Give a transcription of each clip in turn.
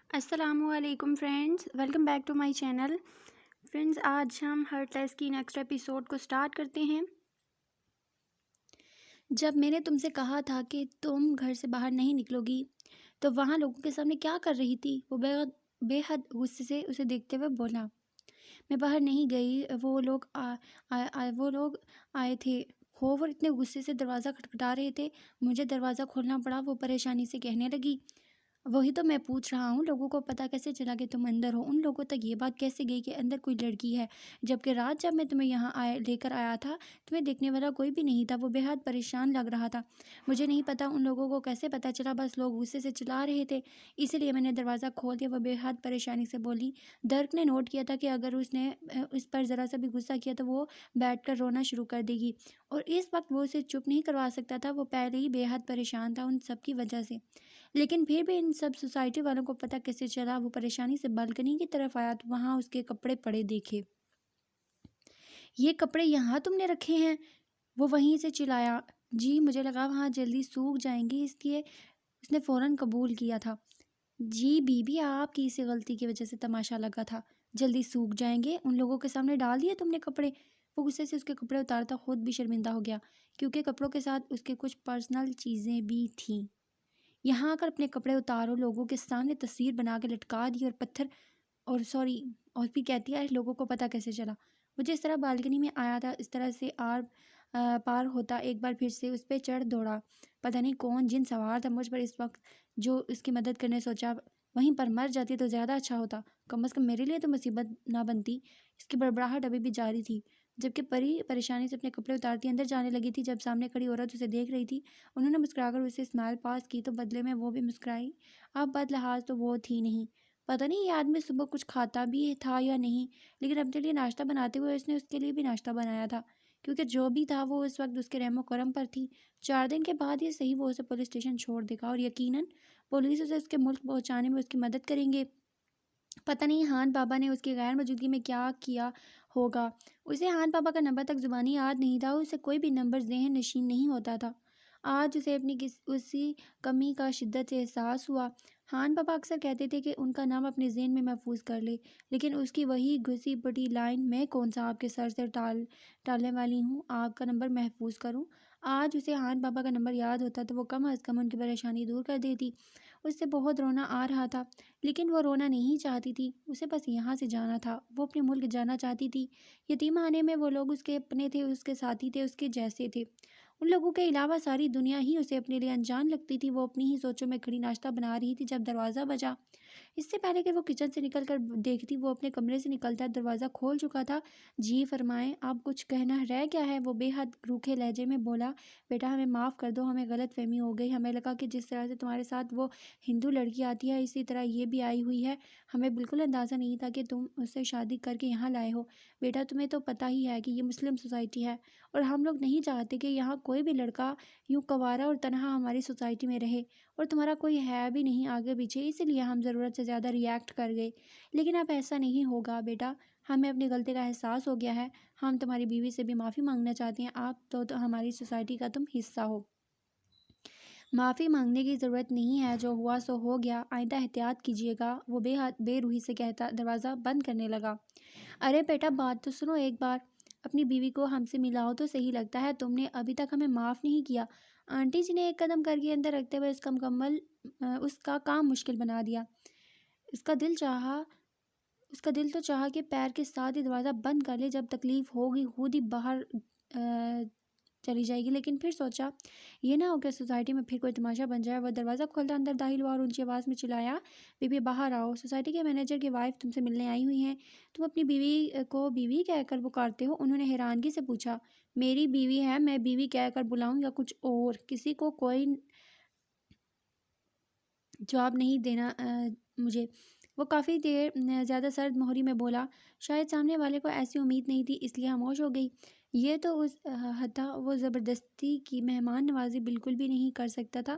السلام علیکم friends, welcome back to my channel. Friends, آج ہم ہرٹ لیس کی نیکسٹ ایپیسوڈ کو سٹارٹ کرتے ہیں۔ جب میں نے تم سے کہا تھا کہ تم گھر سے باہر نہیں نکلو گی تو وہاں لوگوں کے سامنے کیا کر رہی تھی؟ وہ بے حد غصے سے اسے دیکھتے ہوئے بولا۔ میں باہر نہیں گئی، وہ لوگ آئے تھے۔ ہوور اتنے غصے سے دروازہ کھٹکھٹا رہے تھے، مجھے دروازہ کھولنا پڑا۔ وہ پریشانی سے کہنے لگی، وہی تو میں پوچھ رہا ہوں، لوگوں کو پتہ کیسے چلا کہ تم اندر ہو؟ ان لوگوں تک یہ بات کیسے گئی کہ اندر کوئی لڑکی ہے، جبکہ رات جب میں تمہیں یہاں لے کر آیا تھا تمہیں دیکھنے والا کوئی بھی نہیں تھا؟ وہ بے حد پریشان لگ رہا تھا۔ مجھے نہیں پتا ان لوگوں کو کیسے پتہ چلا، بس لوگ غصے سے چلا رہے تھے، اسی لیے میں نے دروازہ کھول دیا۔ وہ بے حد پریشانی سے بولی۔ درک نے نوٹ کیا تھا کہ اگر اس نے اس پر ذرا سا بھی غصہ کیا تو وہ بیٹھ کر رونا شروع کر دے گی، اور اس وقت وہ اسے چپ نہیں کروا سکتا تھا۔ وہ پہلے ہی بے حد پریشان تھا ان سب کی وجہ سے، لیکن پھر بھی ان سب سوسائٹی والوں کو پتہ کیسے چلا؟ وہ پریشانی سے بالکنی کی طرف آیا تو وہاں اس کے کپڑے پڑے دیکھے۔ یہ کپڑے یہاں تم نے رکھے ہیں؟ وہ وہیں سے چلایا۔ جی، مجھے لگا وہاں جلدی سوکھ جائیں گے، اس لیے اس نے فوراً قبول کیا تھا۔ جی بی بی، آپ کی اسی غلطی کی وجہ سے تماشا لگا تھا۔ جلدی سوکھ جائیں گے؟ ان لوگوں کے سامنے ڈال دیے تم نے کپڑے؟ وہ غصے سے اس کے کپڑے اتارتا خود بھی شرمندہ ہو گیا، کیونکہ کپڑوں کے ساتھ اس کے کچھ پرسنل چیزیں بھی تھیں۔ یہاں آ کر اپنے کپڑے اتارو، لوگوں کے سامنے تصویر بنا کے لٹکا دی اور پھر کہتی ہے لوگوں کو پتہ کیسے چلا؟ وہ جس طرح بالکنی میں آیا تھا اس طرح سے پار ہوتا ایک بار پھر سے اس پہ چڑھ دوڑا۔ پتہ نہیں کون جن سوار تھا مجھ پر اس وقت، جو اس کی مدد کرنے سوچا وہیں پر مر جاتی تو زیادہ اچھا ہوتا، کم از کم میرے لیے تو مصیبت نہ بنتی۔ اس کی بڑبڑاہٹ ابھی بھی جاری تھی، جبکہ پری پریشانی سے اپنے کپڑے اتارتی اندر جانے لگی تھی۔ جب سامنے کھڑی عورت اسے دیکھ رہی تھی، انہوں نے مسکرا کر اسے اسمائل پاس کی تو بدلے میں وہ بھی مسکرائی۔ اب بد لحاظ تو وہ تھی نہیں۔ پتہ نہیں یہ آدمی صبح کچھ کھاتا بھی تھا یا نہیں، لیکن اپنے لیے ناشتہ بناتے ہوئے اس نے اس کے لیے بھی ناشتہ بنایا تھا، کیونکہ جو بھی تھا وہ اس وقت اس کے رحم و کرم پر تھی۔ 4 دن کے بعد یہ صحیح وہ اسے پولیس اسٹیشن چھوڑ دے گا، اور یقیناً پولیس اسے اس کے ملک پہنچانے میں اس کی مدد کریں گے۔ پتہ نہیں ہان بابا نے اس کی غیر موجودگی میں کیا کیا ہوگا۔ اسے ہان بابا کا نمبر تک زبانی یاد نہیں تھا، اسے کوئی بھی نمبر ذہن نشین نہیں ہوتا تھا۔ آج اسے اپنی اسی کمی کا شدت سے احساس ہوا۔ ہان بابا اکثر کہتے تھے کہ ان کا نام اپنے ذہن میں محفوظ کر لے، لیکن اس کی وہی گھسی پٹی لائن، میں کون سا آپ کے سر سے ٹالنے والی ہوں، آپ کا نمبر محفوظ کروں؟ آج اسے ہان بابا کا نمبر یاد ہوتا تو وہ کم از کم ان کی پریشانی دور کر دیتی۔ اس سے بہت رونا آ رہا تھا، لیکن وہ رونا نہیں چاہتی تھی، اسے بس یہاں سے جانا تھا۔ وہ اپنے ملک جانا چاہتی تھی۔ یتیم خانے میں وہ لوگ اس کے اپنے تھے، اس کے ساتھی تھے، اس کے جیسے تھے۔ ان لوگوں کے علاوہ ساری دنیا ہی اسے اپنے لیے انجان لگتی تھی۔ وہ اپنی ہی سوچوں میں کھڑی ناشتہ بنا رہی تھی جب دروازہ بجا۔ اس سے پہلے کہ وہ کچن سے نکل کر دیکھتی، وہ اپنے کمرے سے نکلتا دروازہ کھول چکا تھا۔ جی فرمائیں، اب کچھ کہنا رہ گیا ہے؟ وہ بے حد روکھے لہجے میں بولا۔ بیٹا، ہمیں معاف کر دو، ہمیں غلط فہمی ہو گئی۔ ہمیں لگا کہ جس طرح سے تمہارے ساتھ وہ ہندو لڑکی آتی ہے اسی طرح یہ بھی آئی ہوئی ہے۔ ہمیں بالکل اندازہ نہیں تھا کہ تم اس سے شادی کر کے یہاں لائے ہو۔ بیٹا، تمہیں تو پتہ ہی ہے کہ یہ مسلم سوسائٹی ہے، اور ہم لوگ نہیں چاہتے کہ یہاں کوئی بھی لڑکا یوں کوارا اور تنہا ہماری سوسائٹی میں رہے، اور تمہارا کوئی ہے بھی نہیں آگے پیچھے، اسی لیے ہم ضرورت سے زیادہ ریئیکٹ کر گئے۔ لیکن اب ایسا نہیں ہوگا بیٹا، ہمیں اپنی غلطی کا احساس ہو گیا ہے۔ ہم تمہاری بیوی سے بھی معافی مانگنا چاہتے ہیں، آپ تو ہماری سوسائٹی کا تم حصہ ہو۔ معافی مانگنے کی ضرورت نہیں ہے، جو ہوا سو ہو گیا، آئندہ احتیاط کیجیے گا، وہ بے روحی سے کہتا دروازہ بند کرنے لگا۔ ارے بیٹا، بات تو سنو ایک بار، اپنی بیوی کو ہم سے ملاؤ تو صحیح، لگتا ہے تم نے ابھی تک ہمیں معاف نہیں کیا۔ آنٹی جی نے ایک قدم کر کے اندر رکھتے ہوئے اس کا کام مشکل بنا دیا۔ اس کا دل تو چاہا کہ پیر کے ساتھ ہی دروازہ بند کر لے، جب تکلیف ہوگی خود ہی باہر چلی جائے گی، لیکن پھر سوچا یہ نہ ہو کہ سوسائٹی میں پھر کوئی تماشا بن جائے۔ وہ دروازہ کھولتا اندر داخل ہوا اور اونچی آواز میں چلایا، بی بی باہر آؤ، سوسائٹی کے مینیجر کی وائف تم سے ملنے آئی ہوئی ہیں۔ تم اپنی بیوی کو بیوی کہہ کر پکارتے ہو؟ انہوں نے حیرانگی سے پوچھا۔ میری بیوی ہے، میں بیوی کہہ کر بلاؤں یا کچھ اور؟ کسی کو کوئی جواب نہیں دینا مجھے، وہ کافی دیر زیادہ سرد مہری میں بولا۔ شاید سامنے والے کو ایسی امید نہیں تھی، اس لیے خاموش ہو گئی۔ یہ تو اس حد تھا، وہ زبردستی کی مہمان نوازی بالکل بھی نہیں کر سکتا تھا۔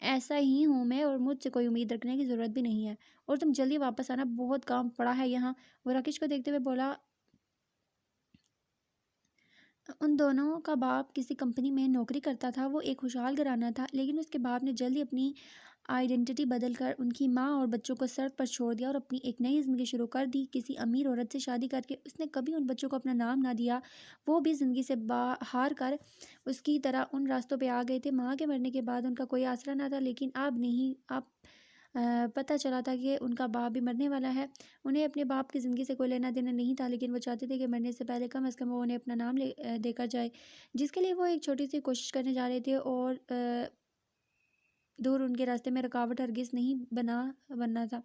ایسا ہی ہوں میں، اور مجھ سے کوئی امید رکھنے کی ضرورت بھی نہیں ہے، اور تم جلدی واپس آنا، بہت کام پڑا ہے یہاں۔ وہ راکیش کو دیکھتے ہوئے بولا۔ ان دونوں کا باپ کسی کمپنی میں نوکری کرتا تھا۔ وہ ایک خوشحال گھرانہ تھا، لیکن اس کے باپ نے جلدی اپنی آئیڈینٹی بدل کر ان کی ماں اور بچوں کو سڑک پر چھوڑ دیا اور اپنی ایک نئی زندگی شروع کر دی۔ کسی امیر عورت سے شادی کر کے اس نے کبھی ان بچوں کو اپنا نام نہ دیا۔ وہ بھی زندگی سے ہار کر اس کی طرح ان راستوں پہ آ گئے تھے۔ ماں کے مرنے کے بعد ان کا کوئی آسرا نہ تھا، لیکن اب پتہ چلا تھا کہ ان کا باپ بھی مرنے والا ہے۔ انہیں اپنے باپ کی زندگی سے کوئی لینا دینا نہیں تھا، لیکن وہ چاہتے تھے کہ مرنے سے پہلے کم از کم وہ انہیں اپنا نام دے کر جائے، جس کے لیے وہ ایک چھوٹی سی کوشش کرنے جا رہے تھے، اور دور ان کے راستے میں رکاوٹ ہرگز نہیں بننا تھا۔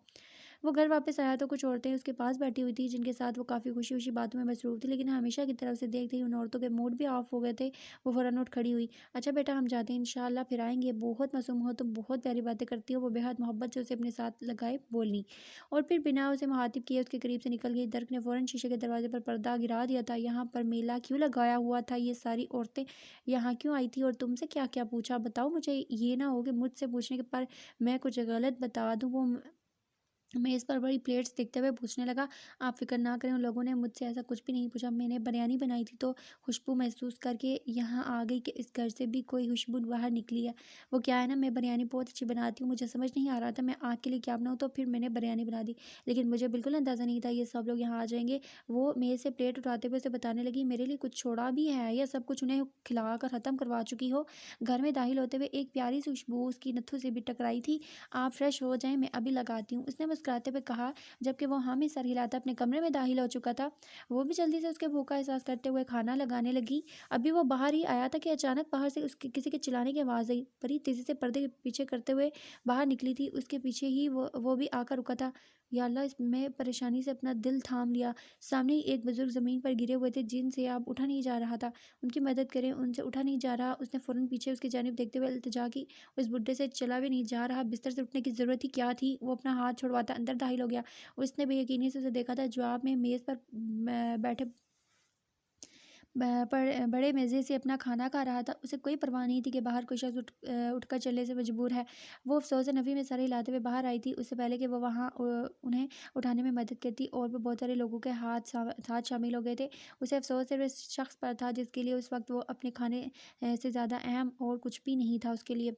وہ گھر واپس آیا تو کچھ عورتیں اس کے پاس بیٹھی ہوئی تھیں، جن کے ساتھ وہ کافی خوشی خوشی باتوں میں مصروف تھی، لیکن ہمیشہ کی طرف سے دیکھتے ہی ان عورتوں کے موڈ بھی آف ہو گئے تھے۔ وہ فوراً اٹھ کھڑی ہوئی۔ اچھا بیٹا، ہم جاتے ہیں، انشاءاللہ پھر آئیں گے۔ بہت معصوم ہو تم، بہت پیاری باتیں کرتی ہو۔ وہ بے حد محبت سے اسے اپنے ساتھ لگائے بولی، اور پھر بنا اسے مخاطب کیے اس کے قریب سے نکل گئی۔ درک نے فوراً شیشے کے دروازے پر پردہ گرا دیا تھا۔ یہاں پر میلہ کیوں لگایا ہوا تھا؟ یہ ساری عورتیں یہاں کیوں آئی تھی؟ اور تم سے کیا کیا پوچھا؟ بتاؤ مجھے، یہ نہ ہو کہ مجھ سے پوچھنے پر میں کچھ غلط بتا دوں۔ وہ میز پر بڑی پلیٹس دیکھتے ہوئے پوچھنے لگا۔ آپ فکر نہ کریں، ان لوگوں نے مجھ سے ایسا کچھ بھی نہیں پوچھا۔ میں نے بریانی بنائی تھی تو خوشبو محسوس کر کے یہاں آ گئی کہ اس گھر سے بھی کوئی خوشبو باہر نکلی ہے۔ وہ کیا ہے نا، میں بریانی بہت اچھی بناتی ہوں، مجھے سمجھ نہیں آ رہا تھا میں آگ کے لیے کیا بناؤں، تو پھر میں نے بریانی بنا دی، لیکن مجھے بالکل اندازہ نہیں تھا یہ سب لوگ یہاں آ جائیں گے۔ وہ میز سے پلیٹ اٹھاتے ہوئے اسے بتانے لگی، میرے لیے کچھ چھوڑا بھی ہے یا سب کچھ انہیں کھلا کر ختم کروا چکی ہو؟ گھر میں داخل ہوتے ہوئے ایک پیاری سی خوشبو اس کی نتھوں سے بھی ٹکرائی تھی۔ آپ فریش ہو جائیں، میں ابھی لگاتی ہوں، اس نے مسکراتے ہوئے کہا، جبکہ وہ ہاں میں سر ہلاتا اپنے کمرے میں داخل ہو چکا تھا۔ وہ بھی جلدی سے اس کے بھوک کا احساس کرتے ہوئے کھانا لگانے لگی۔ ابھی وہ باہر ہی آیا تھا کہ اچانک باہر سے کسی کے چلانے کی آواز آئی۔ پری تیزی سے پردے کے پیچھے کرتے ہوئے باہر نکلی تھی، اس کے پیچھے ہی وہ بھی آ کر رکا تھا۔ یا اللہ، اس میں پریشانی سے اپنا دل تھام لیا۔ سامنے ہی ایک بزرگ زمین پر گرے ہوئے تھے، جن سے اب اٹھا نہیں جا رہا تھا۔ ان کی مدد کریں، ان سے اٹھا نہیں جا رہا۔ اس نے فوراً پیچھے اس کی جانب دیکھتے ہوئے التجا کی، اس بڈھے سے چلا بھی نہیں جا رہا، بستر سے اٹھنے کی ضرورت ہی کیا تھی؟ وہ اپنا ہاتھ چھڑواتا اندر داخل ہو گیا۔ اس نے بے یقینی سے اسے دیکھا تھا، جواب میں میز پر بیٹھے بڑے مزے سے اپنا کھانا کھا رہا تھا۔ اسے کوئی پرواہ نہیں تھی کہ باہر کوئی شخص اٹھ کر چلنے سے مجبور ہے۔ وہ افسوس نفی میں سر ہلاتے ہوئے باہر آئی تھی، اس سے پہلے کہ وہ وہاں انہیں اٹھانے میں مدد کرتی، اور بھی بہت سارے لوگوں کے ہاتھ شامل ہو گئے تھے۔ اسے افسوس صرف اس شخص پر تھا جس کے لیے اس وقت وہ اپنے کھانے سے زیادہ اہم اور کچھ بھی نہیں تھا اس کے لیے۔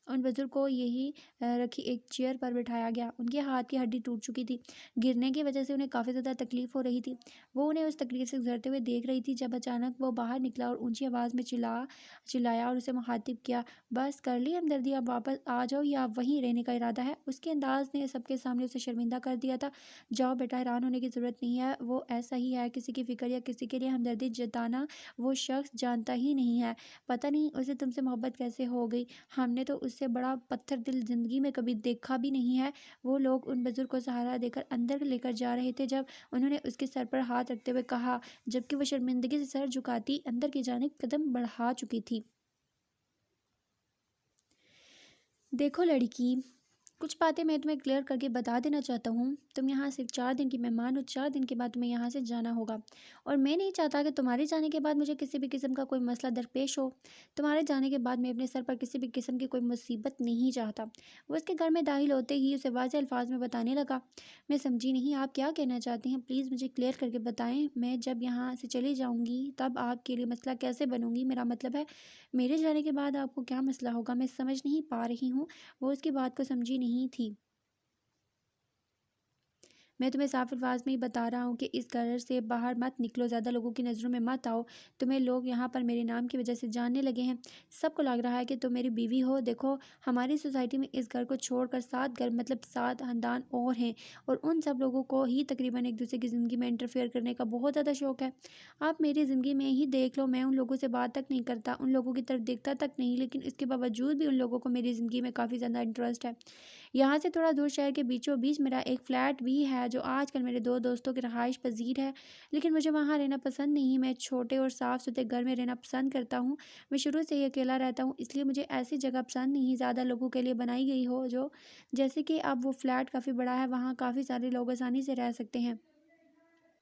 ان بزرگ کو یہی رکھی ایک چیئر پر بٹھایا گیا۔ ان کے ہاتھ کی ہڈی ٹوٹ چکی تھی، گرنے کی وجہ سے انہیں کافی زیادہ تکلیف ہو رہی تھی۔ وہ انہیں اس تکلیف سے گزرتے ہوئے دیکھ رہی تھی جب اچانک وہ باہر نکلا اور اونچی آواز میں چلایا اور اسے مخاطب کیا، بس کر لی ہمدردی، اب واپس آ جاؤ یا وہیں رہنے کا ارادہ ہے؟ اس کے انداز نے سب کے سامنے اسے شرمندہ کر دیا تھا۔ جاؤ بیٹا، حیران ہونے کی ضرورت نہیں ہے، وہ ایسا ہی ہے، کسی کی فکر یا کسی کے لیے ہمدردی جتانا وہ شخص جانتا ہی نہیں ہے۔ پتہ نہیں اسے تم سے محبت کیسے ہو گئی، ہم نے تو اس سے بڑا پتھر دل زندگی میں کبھی دیکھا بھی نہیں ہے۔ وہ لوگ ان بزرگ کو سہارا دے کر اندر لے کر جا رہے تھے جب انہوں نے اس کے سر پر ہاتھ رکھتے ہوئے کہا، جبکہ وہ شرمندگی سے سر جھکاتی اندر کی جانب قدم بڑھا چکی تھی، دیکھو لڑکی، کچھ باتیں میں تمہیں کلیئر کر کے بتا دینا چاہتا ہوں۔ تم یہاں صرف 4 دن کی مہمان ہو، 4 دن کے بعد تمہیں یہاں سے جانا ہوگا، اور میں نہیں چاہتا کہ تمہارے جانے کے بعد مجھے کسی بھی قسم کا کوئی مسئلہ درپیش ہو۔ تمہارے جانے کے بعد میں اپنے سر پر کسی بھی قسم کی کوئی مصیبت نہیں چاہتا۔ وہ اس کے گھر میں داخل ہوتے ہی اسے واضح الفاظ میں بتانے لگا۔ میں سمجھی نہیں، آپ کیا کہنا چاہتی ہیں؟ پلیز مجھے کلیئر کر کے بتائیں، میں جب یہاں سے چلی جاؤں گی تب آپ کے لیے مسئلہ کیسے بنوں گی؟ میرا مطلب ہے میرے جانے کے بعد آپ کو کیا مسئلہ ہوگا؟ میں سمجھ نہیں پا رہی ہوں۔ وہ اس کی بات کو سمجھی نہیں تھی۔ میں تمہیں صاف الفاظ میں ہی بتا رہا ہوں کہ اس گھر سے باہر مت نکلو، زیادہ لوگوں کی نظروں میں مت آؤ۔ تمہیں لوگ یہاں پر میرے نام کی وجہ سے جاننے لگے ہیں، سب کو لگ رہا ہے کہ تم میری بیوی ہو۔ دیکھو، ہماری سوسائٹی میں اس گھر کو چھوڑ کر 7 گھر مطلب 7 خاندان اور ہیں، اور ان سب لوگوں کو ہی تقریباً ایک دوسرے کی زندگی میں انٹرفیئر کرنے کا بہت زیادہ شوق ہے۔ آپ میری زندگی میں ہی دیکھ لو، میں ان لوگوں سے بات تک نہیں کرتا، ان لوگوں کی طرف دیکھتا تک نہیں، لیکن اس کے باوجود بھی ان لوگوں کو میری زندگی میں کافی زیادہ انٹرسٹ ہے۔ یہاں سے تھوڑا دور شہر کے بیچوں بیچ میرا ایک فلیٹ بھی ہے جو آج کل میرے 2 دوستوں کی رہائش پذیر ہے، لیکن مجھے وہاں رہنا پسند نہیں۔ میں چھوٹے اور صاف ستھرے گھر میں رہنا پسند کرتا ہوں۔ میں شروع سے ہی اکیلا رہتا ہوں، اس لیے مجھے ایسی جگہ پسند نہیں زیادہ لوگوں کے لیے بنائی گئی ہو، جیسے کہ اب وہ فلیٹ کافی بڑا ہے، وہاں کافی سارے لوگ آسانی سے رہ سکتے ہیں۔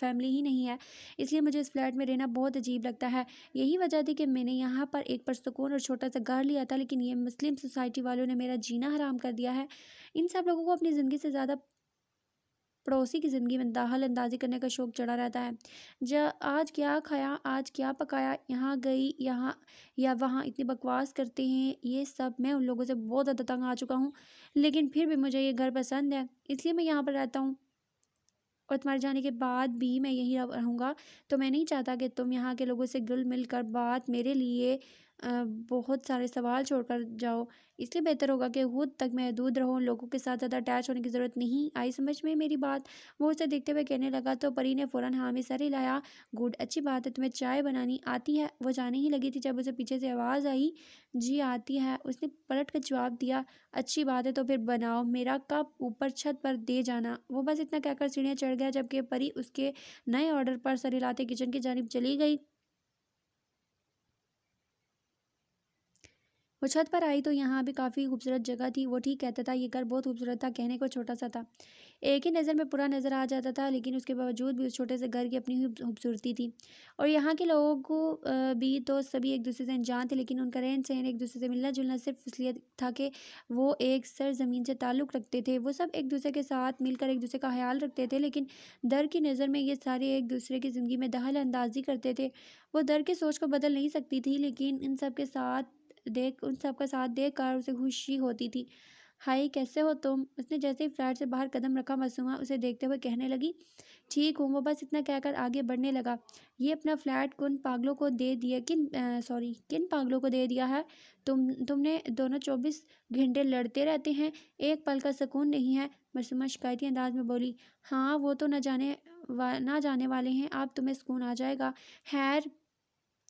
فیملی ہی نہیں ہے، اس لیے مجھے اس فلیٹ میں رہنا بہت عجیب لگتا ہے۔ یہی وجہ تھی کہ میں نے یہاں پر ایک پرسکون اور چھوٹا سا گھر لیا تھا، لیکن یہ مسلم سوسائٹی والوں نے میرا جینا حرام کر دیا ہے۔ ان سب لوگوں کو اپنی زندگی سے زیادہ پڑوسی کی زندگی میں دخل اندازی کرنے کا شوق چڑھا رہتا ہے۔ آج کیا کھایا، آج کیا پکایا، یہاں گئی، یہاں یا وہاں اتنی بکواس کرتے ہیں، یہ سب میں ان لوگوں سے بہت زیادہ تنگ آ چکا ہوں، لیکن پھر بھی مجھے یہ گھر پسند ہے، اس لیے میں یہاں پر رہتا ہوں، اور تمہارے جانے کے بعد بھی میں یہی رہوں گا۔ تو میں نہیں چاہتا کہ تم یہاں کے لوگوں سے گل مل کر بات میرے لیے بہت سارے سوال چھوڑ کر جاؤ، اس لیے بہتر ہوگا کہ خود تک محدود رہو، لوگوں کے ساتھ زیادہ اٹیچ ہونے کی ضرورت نہیں۔ آئی سمجھ میں میری بات؟ وہ اسے دیکھتے ہوئے کہنے لگا تو پری نے فوراً ہاں میں سر ہلایا۔ گڈ، اچھی بات ہے، تمہیں چائے بنانی آتی ہے؟ وہ جانے ہی لگی تھی جب اسے پیچھے سے آواز آئی، جی آتی ہے، اس نے پلٹ کر جواب دیا۔ اچھی بات ہے تو پھر بناؤ، میرا کپ اوپر چھت پر دے جانا۔ وہ بس اتنا کہہ کر سیڑھیاں چڑھ گیا، جبکہ پری اس کے نئے آرڈر پر سر ہلاتے کچن کی جانب چلی گئی۔ وہ چھت پر آئی تو یہاں بھی کافی خوبصورت جگہ تھی۔ وہ ٹھیک کہتا تھا، یہ گھر بہت خوبصورت تھا، کہنے کو چھوٹا سا تھا، ایک ہی نظر میں پورا نظر آ جاتا تھا، لیکن اس کے باوجود بھی اس چھوٹے سے گھر کی اپنی ہی خوبصورتی تھی، اور یہاں کے لوگ بھی تو سبھی ایک دوسرے سے انجان تھے، لیکن ان کا رہن سہن ایک دوسرے سے ملنا جلنا صرف اس لیے تھا کہ وہ ایک سرزمین سے تعلق رکھتے تھے۔ وہ سب ایک دوسرے کے ساتھ مل کر ایک دوسرے کا خیال رکھتے تھے، لیکن در کی نظر میں یہ سارے ایک دوسرے کی زندگی میں دخل اندازی کرتے تھے۔ وہ در کی سوچ کو بدل نہیں سکتی تھی، لیکن ان سب کا ساتھ دیکھ کر اسے خوشی ہوتی تھی۔ ہائی، کیسے ہو تم؟ اس نے جیسے ہی فلیٹ سے باہر قدم رکھا، معصومہ اسے دیکھتے ہوئے کہنے لگی، ٹھیک ہوں۔ وہ بس اتنا کہہ کر آگے بڑھنے لگا، یہ اپنا فلیٹ کن پاگلوں کو دے دیا کن پاگلوں کو دے دیا ہے؟ تم نے دونوں 24 گھنٹے لڑتے رہتے ہیں، ایک پل کا سکون نہیں ہے، معصومہ شکایتی انداز میں بولی۔ ہاں وہ تو نہ جانے والے ہیں، اب تمہیں سکون آ جائے گا۔ خیر،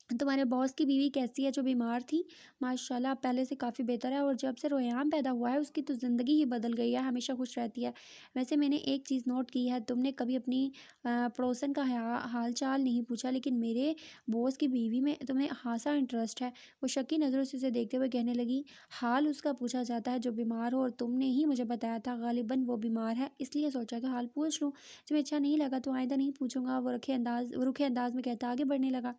تمہارے باس کی بیوی کیسی ہے جو بیمار تھی؟ ماشاءاللہ اب پہلے سے کافی بہتر ہے، اور جب سے ریحان پیدا ہوا ہے اس کی تو زندگی ہی بدل گئی ہے، ہمیشہ خوش رہتی ہے۔ ویسے میں نے ایک چیز نوٹ کی ہے، تم نے کبھی اپنی پڑوسن کا حال چال نہیں پوچھا، لیکن میرے باس کی بیوی میں تمہیں خاصا انٹرسٹ ہے۔ وہ شکی نظروں سے اسے دیکھتے ہوئے کہنے لگی، حال اس کا پوچھا جاتا ہے جو بیمار ہو، اور تم نے ہی مجھے بتایا تھا غالباً وہ بیمار ہے، اس لیے سوچا کہ حال پوچھ لوں، تمہیں اچھا نہیں لگا تو آئندہ نہیں پوچھوں گا۔ وہ رکھے انداز میں کہتا آگے بڑھنے لگا،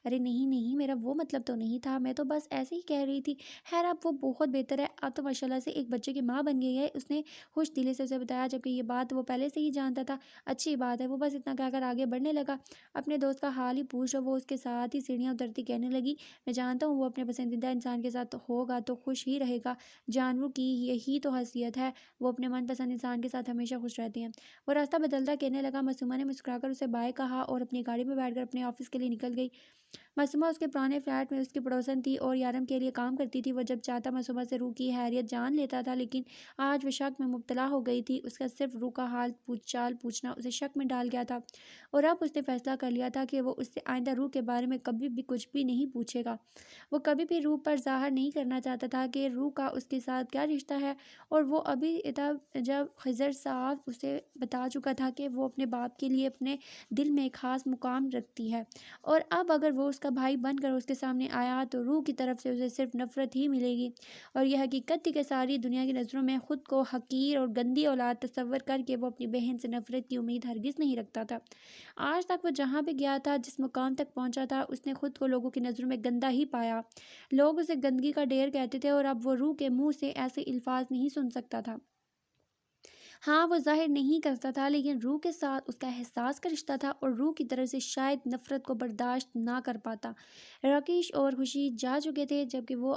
ارے نہیں نہیں، میرا وہ مطلب تو نہیں تھا، میں تو بس ایسے ہی کہہ رہی تھی۔ خیر اب وہ بہت بہتر ہے، اب تو ماشاءاللہ سے ایک بچے کی ماں بن گئی ہے، اس نے خوش دلی سے اسے بتایا، جبکہ یہ بات وہ پہلے سے ہی جانتا تھا۔ اچھی بات ہے، وہ بس اتنا کہہ کر آگے بڑھنے لگا، اپنے دوست کا حال ہی پوچھ لو۔ وہ اس کے ساتھ ہی سیڑھیاں اترتی کہنے لگی، میں جانتا ہوں وہ اپنے پسندیدہ انسان کے ساتھ ہوگا تو خوش ہی رہے گا، جانوروں کی یہی تو حیثیت ہے، وہ اپنے من پسند انسان کے ساتھ ہمیشہ خوش رہتے ہیں۔ وہ راستہ بدلتا کہنے لگا۔ معصومہ نے مسکرا کر اسے بائے کہا اور اپنی گاڑی میں بیٹھ کر اپنے آفس کے لیے نکل گئی۔ معصومہ اس کے پرانے فلیٹ میں اس کی پڑوسن تھی اور یارم کے لیے کام کرتی تھی۔ وہ جب چاہتا معصومہ سے روح کی خیریت جان لیتا تھا، لیکن آج وہ شک میں مبتلا ہو گئی تھی، اس کا صرف روح کا حال چال پوچھنا اسے شک میں ڈال گیا تھا، اور اب اس نے فیصلہ کر لیا تھا کہ وہ اس سے آئندہ روح کے بارے میں کبھی بھی کچھ بھی نہیں پوچھے گا۔ وہ کبھی بھی روح پر ظاہر نہیں کرنا چاہتا تھا کہ روح کا اس کے ساتھ کیا رشتہ ہے، اور وہ ابھی تب جب خضر صاحب اسے بتا چکا تھا کہ وہ اپنے باپ کے لیے اپنے دل میں ایک خاص مقام رکھتی ہے، اور اب اگر وہ اس کا بھائی بن کر اس کے سامنے آیا تو روح کی طرف سے اسے صرف نفرت ہی ملے گی، اور یہ حقیقت تھی کہ ساری دنیا کی نظروں میں خود کو حقیر اور گندی اولاد تصور کر کے وہ اپنی بہن سے نفرت کی امید ہرگز نہیں رکھتا تھا۔ آج تک وہ جہاں بھی گیا تھا، جس مقام تک پہنچا تھا، اس نے خود کو لوگوں کی نظروں میں گندا ہی پایا، لوگ اسے گندگی کا ڈھیر کہتے تھے، اور اب وہ روح کے منہ سے ایسے الفاظ نہیں سن سکتا تھا۔ ہاں وہ ظاہر نہیں کرتا تھا، لیکن روح کے ساتھ اس کا احساس کا رشتہ تھا، اور روح کی طرف سے شاید نفرت کو برداشت نہ کر پاتا۔ راکیش اور خوشی جا چکے تھے، جبکہ وہ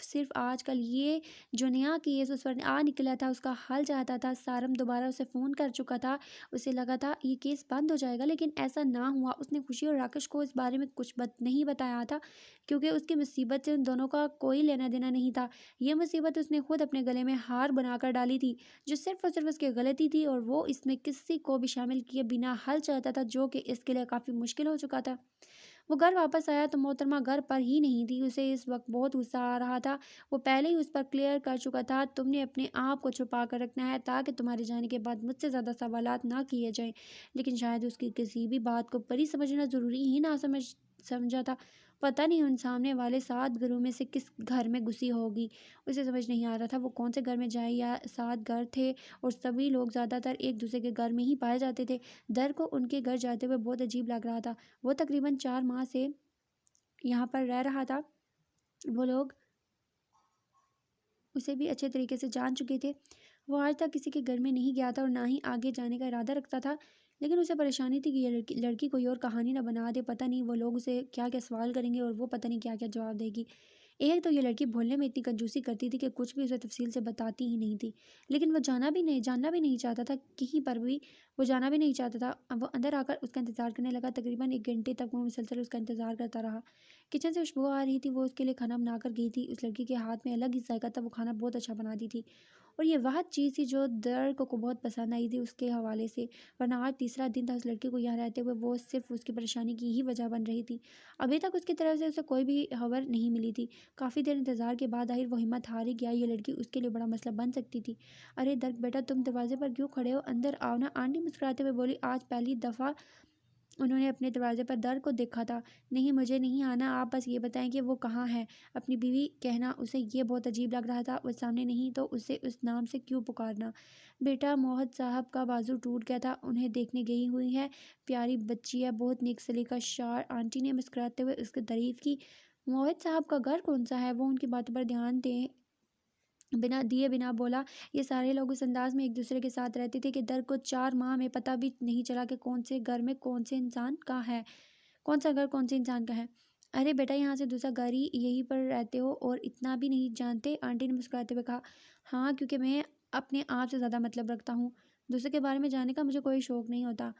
صرف آج کل یہ جو نیا کیس اس پر آ نکلا تھا اس کا حل چاہتا تھا۔ سارم دوبارہ اسے فون کر چکا تھا، اسے لگا تھا یہ کیس بند ہو جائے گا، لیکن ایسا نہ ہوا۔ اس نے خوشی اور راکیش کو اس بارے میں کچھ نہیں بتایا تھا، کیونکہ اس کی مصیبت سے ان دونوں کا کوئی لینا دینا نہیں تھا۔ یہ مصیبت اس نے خود اپنے گلے میں ہار بنا کر ڈالی تھی، جو صرف اور صرف اس کی غلطی تھی، اور وہ اس میں کسی کو بھی شامل کیے بنا حل چاہتا تھا، جو کہ اس کے لیے کافی مشکل ہو چکا تھا۔ وہ گھر واپس آیا تو محترمہ گھر پر ہی نہیں تھی، اسے اس وقت بہت غصہ آ رہا تھا۔ وہ پہلے ہی اس پر کلیئر کر چکا تھا، تم نے اپنے آپ کو چھپا کر رکھنا ہے تاکہ تمہارے جانے کے بعد مجھ سے زیادہ سوالات نہ کیے جائیں، لیکن شاید اس کی کسی بھی بات کو پری سمجھنا ضروری ہی نہ سمجھا تھا، پتہ نہیں ان سامنے والے 7 گھروں میں سے کس گھر میں گھسی ہوگی۔ اسے سمجھ نہیں آ رہا تھا وہ کون سے گھر میں جائے، یا 7 گھر تھے اور سبھی لوگ زیادہ تر ایک دوسرے کے گھر میں ہی پائے جاتے تھے۔ در کو ان کے گھر جاتے ہوئے بہت عجیب لگ رہا تھا۔ وہ تقریباً 4 ماہ سے یہاں پر رہ رہا تھا۔ وہ لوگ اسے بھی اچھے طریقے سے جان چکے تھے۔ وہ آج تک کسی کے گھر میں نہیں گیا تھا اور نہ ہی آگے جانے کا ارادہ رکھتا تھا، لیکن اسے پریشانی تھی کہ یہ لڑکی کوئی اور کہانی نہ بنا دے۔ پتہ نہیں وہ لوگ اسے کیا کیا سوال کریں گے اور وہ پتہ نہیں کیا کیا جواب دے گی۔ ایک تو یہ لڑکی بھولنے میں اتنی کنجوسی کرتی تھی کہ کچھ بھی اسے تفصیل سے بتاتی ہی نہیں تھی، لیکن وہ جاننا بھی نہیں چاہتا تھا، کہیں پر بھی وہ جانا بھی نہیں چاہتا تھا۔ وہ اندر آ کر اس کا انتظار کرنے لگا۔ تقریباً 1 گھنٹے تک وہ مسلسل اس کا انتظار کرتا رہا۔ کچن سے خوشبو آ رہی تھی، وہ اس کے لیے کھانا بنا کر گئی تھی۔ اس لڑکی کے ہاتھ میں الگ ہی ذائقہ تھا، وہ کھانا بہت اچھا بناتی تھی اور یہ واحد چیز تھی جو درک کو بہت پسند آئی تھی اس کے حوالے سے، ورنہ آج تیسرا دن تھا اس لڑکی کو یہاں رہتے ہوئے، وہ صرف اس کی پریشانی کی ہی وجہ بن رہی تھی۔ ابھی تک اس کی طرف سے اسے کوئی بھی خبر نہیں ملی تھی۔ کافی دیر انتظار کے بعد آخر وہ ہمت ہار ہی گیا، یہ لڑکی اس کے لیے بڑا مسئلہ بن سکتی تھی۔ ارے درک بیٹا، تم دروازے پر کیوں کھڑے ہو؟ اندر آؤ نا، آنٹی مسکراتے ہوئے بولی۔ آج پہلی دفعہ انہوں نے اپنے دروازے پر درک کو دیکھا تھا۔ نہیں، مجھے نہیں آنا، آپ بس یہ بتائیں کہ وہ کہاں ہے۔ اپنی بیوی کہنا اسے یہ بہت عجیب لگ رہا تھا۔ وہ سامنے نہیں تو اسے اس نام سے کیوں پکارنا؟ بیٹا، موہت صاحب کا بازو ٹوٹ گیا تھا، انہیں دیکھنے گئی ہوئی ہے، پیاری بچی ہے، بہت نیک سلیقہ شعر، آنٹی نے مسکراتے ہوئے اس کی تعریف کی۔ موہت صاحب کا گھر کون سا ہے؟ وہ ان کی باتوں پر دھیان دیے بنا بولا۔ یہ سارے لوگ اس انداز میں ایک دوسرے کے ساتھ رہتے تھے کہ در کو 4 ماہ میں پتہ بھی نہیں چلا کہ کون سے گھر میں کون سے انسان کا ہے، کون سا گھر کون سے انسان کا ہے۔ ارے بیٹا، یہاں سے دوسرا گھر ہی یہیں پر رہتے ہو اور اتنا بھی نہیں جانتے؟ آنٹی نے مسکراتے ہوئے کہا۔ ہاں، کیونکہ میں اپنے آپ سے زیادہ مطلب رکھتا ہوں، دوسرے کے بارے میں جاننے کا مجھے کوئی شوق نہیں ہوتا،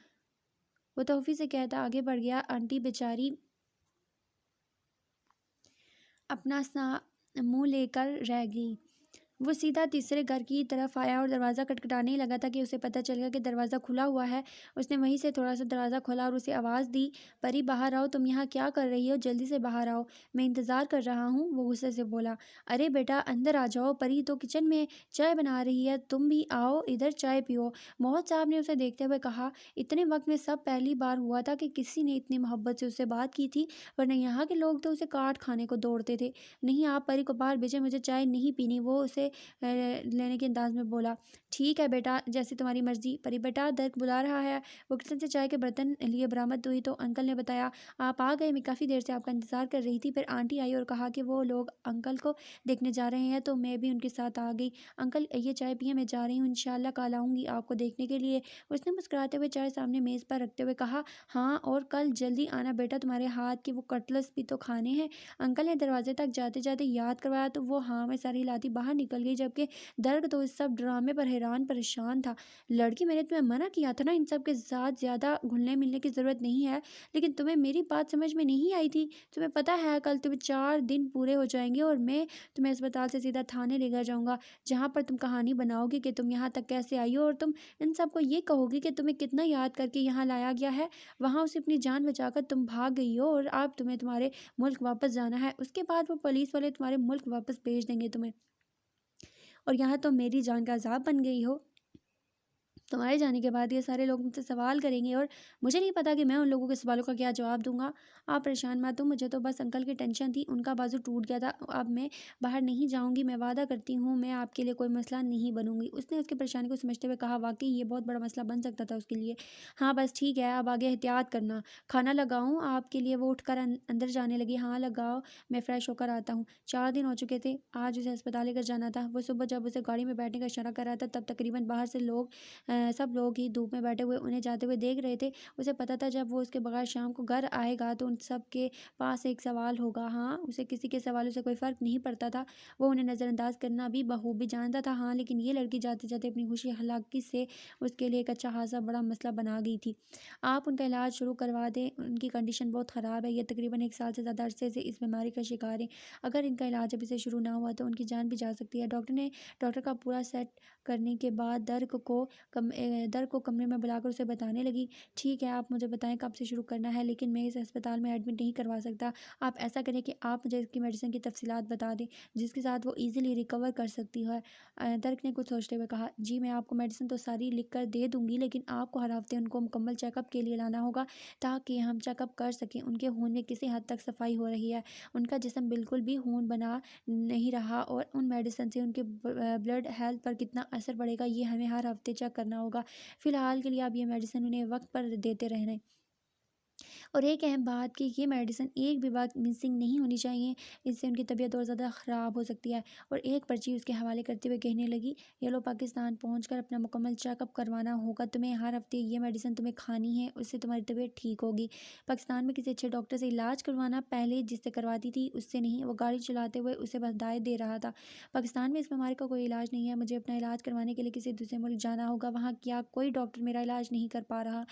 وہ توفی سے کہتا آگے بڑھ گیا۔ آنٹی بیچاری اپنا سا منہ لے کر رہ گئی۔ وہ سیدھا تیسرے گھر کی طرف آیا اور دروازہ کھٹکھٹانے ہی لگا تھا کہ اسے پتہ چل گیا کہ دروازہ کھلا ہوا ہے۔ اس نے وہیں سے تھوڑا سا دروازہ کھولا اور اسے آواز دی، پری باہر آؤ، تم یہاں کیا کر رہی ہو؟ جلدی سے باہر آؤ، میں انتظار کر رہا ہوں، وہ غصے سے بولا۔ ارے بیٹا، اندر آ جاؤ، پری تو کچن میں چائے بنا رہی ہے، تم بھی آؤ ادھر چائے پیو، موہت صاحب نے اسے دیکھتے ہوئے کہا۔ اتنے وقت میں سب پہلی بار ہوا تھا کہ کسی نے اتنی محبت سے اس سے بات کی تھی، ورنہ یہاں کے لوگ تو اسے کاٹ کھانے کو دوڑتے تھے۔ نہیں، آپ پری کو باہر بھیجیں، مجھے چائے نہیں پینی، وہ اسے لینے کے انداز میں بولا۔ ٹھیک ہے بیٹا، جیسی تمہاری مرضی۔ پری بیٹا، درک بلا رہا ہے۔ وہ کچن سے چائے کے برتن لیے برآمد ہوئی تو انکل نے بتایا، آپ آ گئے، میں کافی دیر سے آپ کا انتظار کر رہی تھی۔ پھر آنٹی آئی اور کہا کہ وہ لوگ انکل کو دیکھنے جا رہے ہیں تو میں بھی ان کے ساتھ آ گئی۔ انکل یہ چائے پئیں، میں جا رہی ہوں، انشاءاللہ کل آؤں گی آپ کو دیکھنے کے لیے۔ اس نے مسکراتے ہوئے چائے سامنے میز پر رکھتے ہوئے کہا۔ ہاں، اور کل جلدی آنا بیٹا، تمہارے ہاتھ کے وہ کٹلس بھی تو کھانے ہیں۔ انکل نے دروازے تک جاتے جاتے یاد کروایا تو وہ ہاں میں سر ہلاتی باہر نکل گئی، جبکہ درک تو اس سب ڈرامے پر حیران پریشان تھا۔ لڑکی، میں نے تمہیں منع کیا تھا نا ان سب کے ساتھ زیادہ گھلنے ملنے کی ضرورت نہیں ہے، لیکن تمہیں میری بات سمجھ میں نہیں آئی تھی۔ تمہیں پتہ ہے کل تمہیں 4 دن پورے ہو جائیں گے اور میں تمہیں اسپتال سے سیدھا تھانے لے کر جاؤں گا، جہاں پر تم کہانی بناؤ گی کہ تم یہاں تک کیسے آئی ہو، اور تم ان سب کو یہ کہو گی کہ تمہیں کتنا یاد کر کے یہاں لایا گیا ہے۔ وہاں اسے اپنی جان بچا کر تم بھاگ گئی ہو اور اب تمہیں تمہارے ملک واپس جانا ہے۔ اس کے بعد وہ پولیس والے تمہارے ملک واپس بھیج دیں گے تمہیں، اور یہاں تم میری جان کا عذاب بن گئی ہو۔ تمہارے جانے کے بعد یہ سارے لوگ مجھ سے سوال کریں گے اور مجھے نہیں پتا کہ میں ان لوگوں کے سوالوں کا کیا جواب دوں گا۔ آپ پریشان مت ہو، مجھے تو بس انکل کی ٹینشن تھی، ان کا بازو ٹوٹ گیا تھا، اب میں باہر نہیں جاؤں گی، میں وعدہ کرتی ہوں میں آپ کے لیے کوئی مسئلہ نہیں بنوں گی۔ اس نے اس کی پریشانی کو سمجھتے ہوئے کہا، واقعی یہ بہت بڑا مسئلہ بن سکتا تھا اس کے لیے۔ ہاں بس ٹھیک ہے، اب آگے احتیاط کرنا، کھانا لگاؤں آپ کے لیے؟ وہ اٹھ کر اندر جانے لگی۔ ہاں لگاؤ، میں فریش ہو کر آتا ہوں۔ 4 دن ہو چکے تھے، آج اسے اسپتال لے کر جانا تھا۔ وہ صبح جب اسے گاڑی میں بیٹھنے کا اشارہ کر رہا تھا تب تقریباً باہر سے سب لوگ ہی دھوپ میں بیٹھے ہوئے انہیں جاتے ہوئے دیکھ رہے تھے۔ اسے پتا تھا جب وہ اس کے بغیر شام کو گھر آئے گا تو ان سب کے پاس ایک سوال ہوگا۔ ہاں، اسے کسی کے سوالوں سے کوئی فرق نہیں پڑتا تھا، وہ انہیں نظر انداز کرنا بھی بخوبی جانتا تھا۔ ہاں، لیکن یہ لڑکی جاتے جاتے اپنی خوشی ہلاکی سے اس کے لیے ایک اچھا خاصا بڑا مسئلہ بنا گئی تھی۔ آپ ان کا علاج شروع کروا دیں، ان کی کنڈیشن بہت خراب ہے، یہ تقریباً 1 سال سے زیادہ عرصے سے اس بیماری کا شکار ہیں، اگر ان کا علاج ابھی سے شروع نہ ہوا تو ان کی جان بھی جا سکتی ہے۔ ڈاکٹر کا پورا سیٹ کرنے کے بعد درک کو کمرے در کو کمرے میں بلا کر اسے بتانے لگی، ٹھیک ہے آپ مجھے بتائیں کب سے شروع کرنا ہے، لیکن میں اس ہسپتال میں ایڈمٹ نہیں کروا سکتا۔ آپ ایسا کریں کہ آپ مجھے اس کی میڈیسن کی تفصیلات بتا دیں جس کے ساتھ وہ ایزیلی ریکور کر سکتی ہے۔ درک نے کچھ سوچتے ہوئے کہا، جی میں آپ کو میڈیسن تو ساری لکھ کر دے دوں گی، لیکن آپ کو ہر ہفتے ان کو مکمل چیک اپ کے لیے لانا ہوگا تاکہ ہم چیک اپ کر سکیں ان کے خون میں کسی حد تک صفائی ہو رہی ہے، ان کا جسم بالکل بھی خون بنا نہیں رہا، اور ان میڈیسن سے ان کے بلڈ ہیلتھ پر کتنا اثر پڑے گا یہ ہمیں ہر ہفتے چیک کرنا ہوگا۔ فی الحال کے لیے آپ یہ میڈیسن انہیں وقت پر دیتے رہنا، اور ایک اہم بات کہ یہ میڈیسن ایک بھی بات مسنگ نہیں ہونی چاہیے، اس سے ان کی طبیعت اور زیادہ خراب ہو سکتی ہے۔ اور ایک پرچی اس کے حوالے کرتے ہوئے کہنے لگی، یہ لو پاکستان پہنچ کر اپنا مکمل چیک اپ کروانا ہوگا تمہیں، ہر ہفتے یہ میڈیسن تمہیں کھانی ہے، اس سے تمہاری طبیعت ٹھیک ہوگی۔ پاکستان میں کسی اچھے ڈاکٹر سے علاج کروانا، پہلے جس سے کرواتی تھی اس سے نہیں، وہ گاڑی چلاتے ہوئے اسے ہدایت دے رہا تھا۔ پاکستان میں اس بیماری کا کوئی علاج نہیں ہے، مجھے اپنا علاج کروانے کے لیے کسی دوسرے ملک جانا ہوگا، وہاں کیا کوئی ڈاکٹر میرا علاج نہیں کر پا رہا؟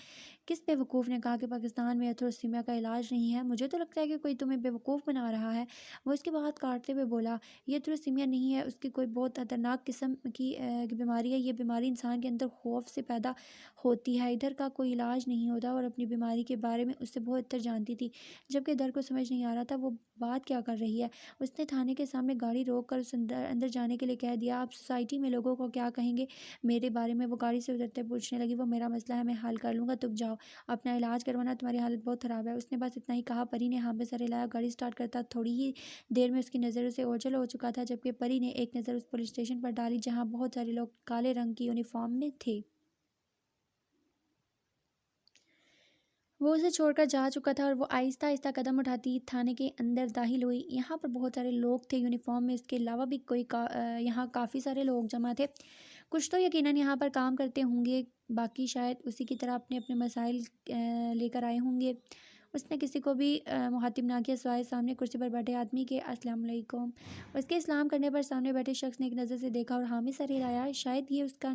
کس بیوقوف نے کہا کہ پاکستان میں ایتھروسیمیا کا علاج نہیں ہے؟ مجھے تو لگتا ہے کہ کوئی تمہیں بیوقوف بنا رہا ہے۔ وہ اس کے بات کاٹتے ہوئے بولا، یہ ایتھروسیمیا نہیں ہے، اس کی کوئی بہت خطرناک قسم کی بیماری ہے، یہ بیماری انسان کے اندر خوف سے پیدا ہوتی ہے، ادھر کا کوئی علاج نہیں ہوتا، اور اپنی بیماری کے بارے میں اس سے بہت بہتر جانتی تھی، جبکہ ادھر کو سمجھ نہیں آ رہا تھا وہ بات کیا کر رہی ہے۔ اس نے تھانے کے سامنے گاڑی روک کر اس اندر جانے کے لیے کہہ دیا، آپ سوسائٹی میں لوگوں کو کیا کہیں گے میرے بارے میں؟ وہ گاڑی سے اترتے پوچھنے لگی، وہ میرا مسئلہ ہے، میں حل کر لوں گا، تم جاؤ اپنا علاج کروانا، تمہاری حالت بہت خراب ہے۔ اس نے بس اتنا ہی کہا۔ پری نے ہاں میں سر ہلایا، گاڑی سٹارٹ کرتا تھوڑی ہی دیر میں اس کی نظر سے اوجھل ہو چکا تھا، جبکہ پری نے ایک نظر اس پولیس اسٹیشن پر ڈالی جہاں بہت سارے لوگ کالے رنگ کی یونیفارم میں تھے۔ وہ اسے چھوڑ کر جا چکا تھا، اور وہ آہستہ آہستہ قدم اٹھاتی تھانے کے اندر داخل ہوئی۔ یہاں پر بہت سارے لوگ تھے یونیفارم میں، اس کے علاوہ بھی یہاں کافی سارے لوگ جمع تھے، کچھ تو یقیناً یہاں پر کام کرتے ہوں گے، باقی شاید اسی کی طرح اپنے اپنے مسائل لے کر آئے ہوں گے۔ اس نے کسی کو بھی مخاطب نہ کیا سوائے سامنے کرسی پر بیٹھے آدمی کے۔ السلام علیکم۔ اس کے اسلام کرنے پر سامنے بیٹھے شخص نے ایک نظر سے دیکھا اور حامی سر ہلایا، شاید یہ اس کا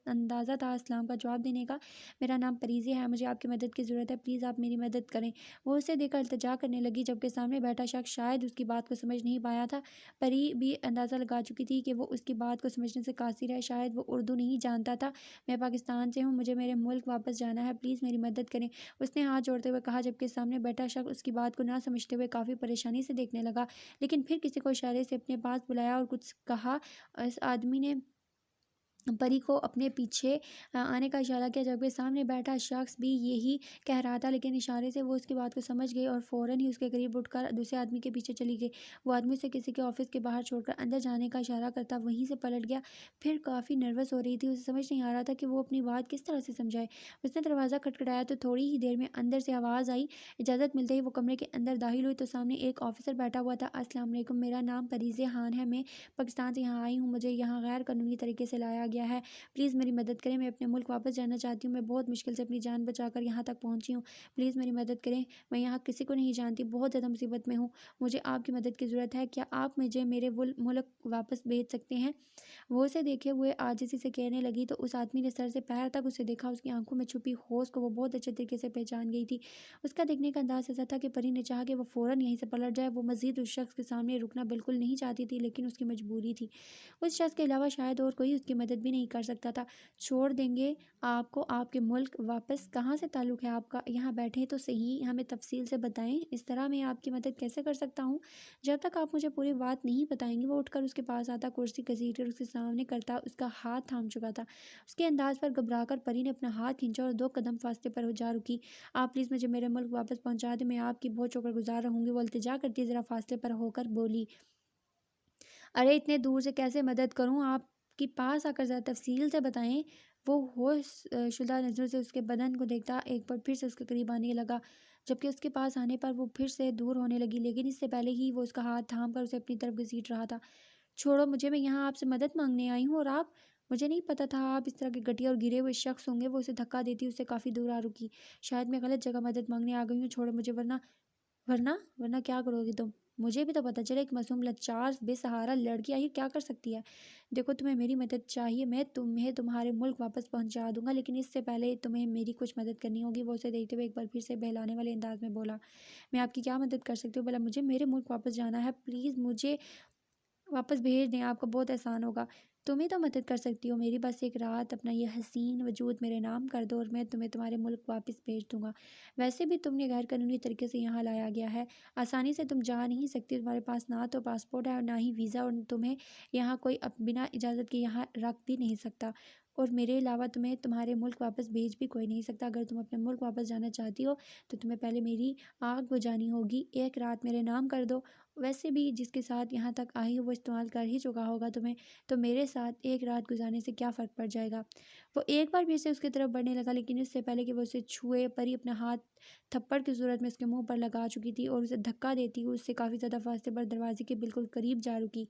اندازہ تھا اسلام کا جواب دینے کا۔ میرا نام پریزی ہے، مجھے آپ کی مدد کی ضرورت ہے، پلیز آپ میری مدد کریں۔ وہ اسے دیکھ کر التجا کرنے لگی، جبکہ سامنے بیٹھا شخص شاید اس کی بات کو سمجھ نہیں پایا تھا۔ پری بھی اندازہ لگا چکی تھی کہ وہ اس کی بات کو سمجھنے سے قاصر ہے، شاید وہ اردو نہیں جانتا تھا۔ میں پاکستان سے ہوں، مجھے میرے ملک واپس جانا ہے، پلیز میری مدد کریں، اس نے ہاتھ جوڑتے ہوئے کہا، جبکہ سامنے بیٹھا شخص اس کی بات کو نہ سمجھتے ہوئے کافی پریشانی سے دیکھنے لگا، لیکن پھر کسی کو اشارے سے اپنے پاس بلایا اور کچھ کہا۔ اس آدمی نے پری کو اپنے پیچھے آنے کا اشارہ کیا، جبکہ سامنے بیٹھا شخص بھی یہی کہہ رہا تھا، لیکن اشارے سے وہ اس کی بات کو سمجھ گئی اور فوراً ہی اس کے قریب اٹھ کر دوسرے آدمی کے پیچھے چلی گئی۔ وہ آدمی اسے کسی کے آفس کے باہر چھوڑ کر اندر جانے کا اشارہ کرتا وہیں سے پلٹ گیا، پھر کافی نروس ہو رہی تھی، اسے سمجھ نہیں آ رہا تھا کہ وہ اپنی بات کس طرح سے سمجھائے۔ اس نے دروازہ کھٹکھٹایا تو تھوڑی ہی دیر میں اندر سے آواز آئی۔ اجازت ملتے ہی وہ کمرے کے اندر داخل ہوئی تو سامنے ایک آفیسر بیٹھا ہوا تھا۔ السلام علیکم، میرا نام پریزی خان ہے، میں پاکستان سے یہاں آئی ہوں، مجھے یہاں غیر قانونی طریقے سے لایا گیا ہے، پلیز میری مدد کریں، میں اپنے ملک واپس جانا چاہتی ہوں، میں بہت مشکل سے اپنی جان بچا کر یہاں تک پہنچی ہوں، پلیز میری مدد کریں، میں یہاں کسی کو نہیں جانتی، بہت زیادہ مصیبت میں ہوں، مجھے آپ کی مدد کی ضرورت ہے، کیا آپ مجھے میرے ملک واپس بھیج سکتے ہیں؟ وہ اسے دیکھے ہوئے عاجزی سے کہنے لگی تو اس آدمی نے سر سے پیر تک اسے دیکھا، اس کی آنکھوں میں چھپی ہوش کو وہ بہت اچھے طریقے سے پہچان گئی تھی۔ اس کا دیکھنے کا انداز ایسا تھا کہ پری نے چاہا کہ وہ فوراً یہیں سے پلٹ جائے، وہ مزید اس شخص کے سامنے رکنا بالکل نہیں چاہتی تھی، لیکن اس کی مجبوری تھی، اس شخص کے علاوہ شاید اور کوئی اس کی مدد بھی نہیں کر سکتا تھا۔ چھوڑ دیں گے آپ کو، آپ کے ملک واپس کہاں سے تعلق ہے آپ کا؟ یہاں بیٹھیں تو صحیح، ہمیں تفصیل سے بتائیں، اس طرح میں آپ کی مدد کیسے کر سکتا ہوں؟ جب تک آپ مجھے پوری بات نہیں بتائیں گی۔ وہ اٹھ کر اس کے پاس آتا، کرسی گھسیٹ کر اس کے سامنے کرتا، اس کا ہاتھ تھام چکا تھا۔ اس کے انداز پر گھبرا کر پری نے اپنا ہاتھ کھینچا اور 2 قدم فاصلے پر جا رکی۔ آپ پلیز مجھے میرے ملک واپس پہنچا دیں، میں آپ کی بہت شکر گزار رہوں گی، وہ التجا کرتی ذرا فاصلے پر ہو کر بولی۔ ارے اتنے دور سے کیسے مدد کروں، آپ کے پاس آ کر ذرا تفصیل سے بتائیں۔ وہ ہوش شدہ نظروں سے اس کے بدن کو دیکھتا ایک بار پھر سے اس کے قریب آنے لگا، جبکہ اس کے پاس آنے پر وہ پھر سے دور ہونے لگی، لیکن اس سے پہلے ہی وہ اس کا ہاتھ تھام کر اسے اپنی طرف گھسیٹ رہا تھا۔ چھوڑو مجھے، میں یہاں آپ سے مدد مانگنے آئی ہوں، اور آپ، مجھے نہیں پتا تھا آپ اس طرح کے گھٹیا اور گرے ہوئے شخص ہوں گے۔ وہ اسے دھکا دیتی اسے کافی دور آ رکی۔ شاید میں غلط جگہ مدد مانگنے آ گئی ہوں، چھوڑو مجھے، ورنہ کیا کرو گی تم؟ مجھے بھی تو پتہ چلے، ایک معصوم لاچار بے سہارا لڑکی آئی کیا کر سکتی ہے؟ دیکھو تمہیں میری مدد چاہیے، میں تمہیں تمہارے ملک واپس پہنچا دوں گا، لیکن اس سے پہلے تمہیں میری کچھ مدد کرنی ہوگی۔ وہ اسے دیکھتے ہوئے ایک بار پھر سے بہلانے والے انداز میں بولا، میں آپ کی کیا مدد کر سکتی ہوں بھلا؟ مجھے میرے ملک واپس جانا ہے، پلیز مجھے واپس بھیج دیں، آپ کا بہت احسان ہوگا۔ تم ہی تو مدد کر سکتی ہو میری، بس ایک رات اپنا یہ حسین وجود میرے نام کر دو اور میں تمہیں تمہارے ملک واپس بھیج دوں گا۔ ویسے بھی تم نے غیر قانونی طریقے سے یہاں لایا گیا ہے، آسانی سے تم جا نہیں سکتی، تمہارے پاس نہ تو پاسپورٹ ہے اور نہ ہی ویزا، اور تمہیں یہاں کوئی بنا اجازت کے یہاں رکھ بھی نہیں سکتا، اور میرے علاوہ تمہیں تمہارے ملک واپس بھیج بھی کوئی نہیں سکتا۔ اگر تم اپنے ملک واپس جانا چاہتی ہو تو تمہیں پہلے میری آگ بجھانی ہوگی، ایک رات میرے نام کر دو۔ ویسے بھی جس کے ساتھ یہاں تک آئی ہو وہ استعمال کر ہی چکا ہوگا تمہیں، تو میرے ساتھ ایک رات گزارنے سے کیا فرق پڑ جائے گا؟ وہ ایک بار پھر سے اس کی طرف بڑھنے لگا، لیکن اس سے پہلے کہ وہ اسے چھوئے پری اپنا ہاتھ تھپڑ کی صورت میں اس کے منہ پر لگا چکی تھی اور اسے دھکا دیتی ہوئی اس سے کافی زیادہ فاصلے پر دروازے کے بالکل قریب جا رکی۔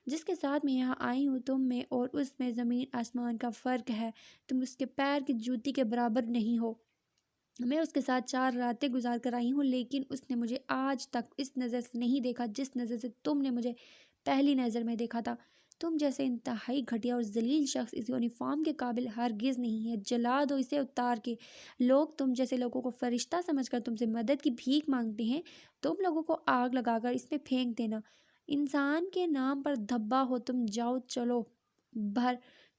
جس کے ساتھ میں یہاں آئی ہوں تم میں اور اس میں زمین آسمان کا فرق ہے، تم اس کے پیر کی جوتی کے برابر نہیں ہو۔ میں اس کے ساتھ 4 راتیں گزار کر آئی ہوں، لیکن اس نے مجھے آج تک اس نظر سے نہیں دیکھا جس نظر سے تم نے مجھے پہلی نظر میں دیکھا تھا۔ تم جیسے انتہائی گھٹیا اور ذلیل شخص اس یونیفارم کے قابل ہرگز نہیں ہے، جلا دو اسے اتار کے۔ لوگ تم جیسے لوگوں کو فرشتہ سمجھ کر تم سے مدد کی بھیک مانگتے ہیں، تم لوگوں کو آگ لگا کر اس میں پھینک دینا۔ انسان کے نام پر دھبا ہو تم، جاؤ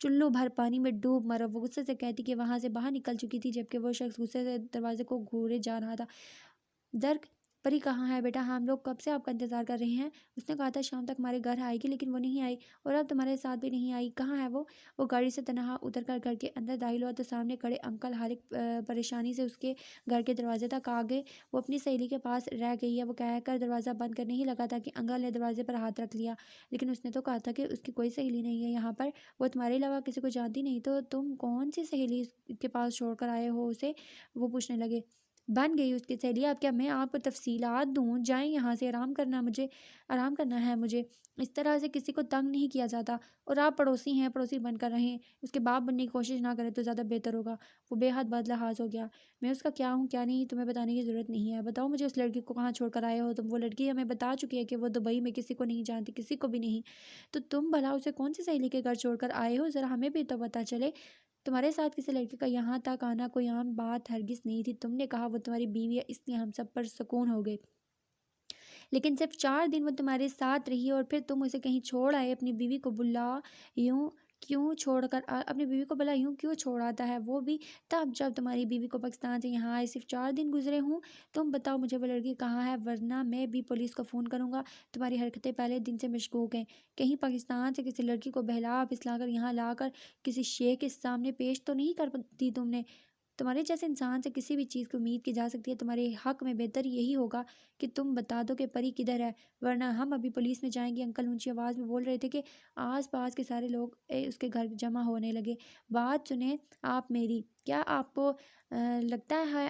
چلو بھر پانی میں ڈوب مرو۔ وہ غصے سے کہتی کہ وہاں سے باہر نکل چکی تھی، جبکہ وہ شخص غصے سے دروازے کو گھورے جا رہا تھا۔ درک پری کہاں ہے بیٹا؟ ہم لوگ کب سے آپ کا انتظار کر رہے ہیں۔ اس نے کہا تھا شام تک ہمارے گھر آئے گی، لیکن وہ نہیں آئی، اور اب تمہارے ساتھ بھی نہیں آئی۔ کہاں ہے وہ؟ وہ گاڑی سے تنہا اتر کر گھر کے اندر داخل ہوا تو سامنے کھڑے انکل حالق پریشانی سے اس کے گھر کے دروازے تک آ گئے۔ وہ اپنی سہیلی کے پاس رہ گئی ہے، وہ کہہ کر دروازہ بند کرنے ہی لگا تھا کہ انکل نے دروازے پر ہاتھ رکھ لیا۔ لیکن اس نے تو کہا تھا کہ اس کی کوئی سہیلی نہیں ہے یہاں پر، وہ تمہارے علاوہ کسی کو جانتی نہیں، تو تم کون سی سہیلی کے پاس چھوڑ کر آئے ہو اسے؟ وہ پوچھنے لگے۔ بن گئی اس کی سہیلی؟ اب کیا میں آپ کو تفصیلات دوں؟ جائیں یہاں سے، آرام کرنا ہے مجھے۔ اس طرح سے کسی کو تنگ نہیں کیا جاتا، اور آپ پڑوسی ہیں، پڑوسی بن کر رہیں، اس کے باپ بننے کی کوشش نہ کریں تو زیادہ بہتر ہوگا۔ وہ بے حد بد لحاظ ہو گیا۔ میں اس کا کیا ہوں کیا نہیں تمہیں بتانے کی ضرورت نہیں ہے۔ بتاؤ مجھے اس لڑکی کو کہاں چھوڑ کر آئے ہو تم؟ وہ لڑکی ہمیں بتا چکی ہے کہ وہ دبئی میں کسی کو نہیں جانتی، کسی کو بھی نہیں۔ تو تم بھلا اسے کون سی سہیلی کے گھر چھوڑ کر آئے ہو؟ ذرا ہمیں بھی تو پتہ چلے۔ تمہارے ساتھ کسی لڑکے کا یہاں تک آنا کوئی عام بات ہرگز نہیں تھی۔ تم نے کہا وہ تمہاری بیوی ہے، اس لیے ہم سب پر سکون ہو گئے، لیکن صرف 4 دن وہ تمہارے ساتھ رہی اور پھر تم اسے کہیں چھوڑ آئے۔ اپنی بیوی کو بلا یوں کیوں چھوڑ آتا ہے، وہ بھی تب جب تمہاری بیوی کو پاکستان سے یہاں آئے صرف 4 دن گزرے ہوں؟ تم بتاؤ مجھے وہ لڑکی کہاں ہے، ورنہ میں بھی پولیس کو فون کروں گا۔ تمہاری حرکتیں پہلے دن سے مشکوک ہیں، کہیں پاکستان سے کسی لڑکی کو بہلا پھسلا کر یہاں لا کر کسی شیخ کے سامنے پیش تو نہیں کر دی تم نے؟ تمہارے جیسے انسان سے کسی بھی چیز کی امید کی جا سکتی ہے۔ تمہارے حق میں بہتر یہی ہوگا کہ تم بتا دو کہ پری کدھر ہے، ورنہ ہم ابھی پولیس میں جائیں گے۔ انکل اونچی آواز میں بول رہے تھے کہ آس پاس کے سارے لوگ اس کے گھر جمع ہونے لگے۔ بات سنیں آپ میری، کیا آپ کو لگتا ہے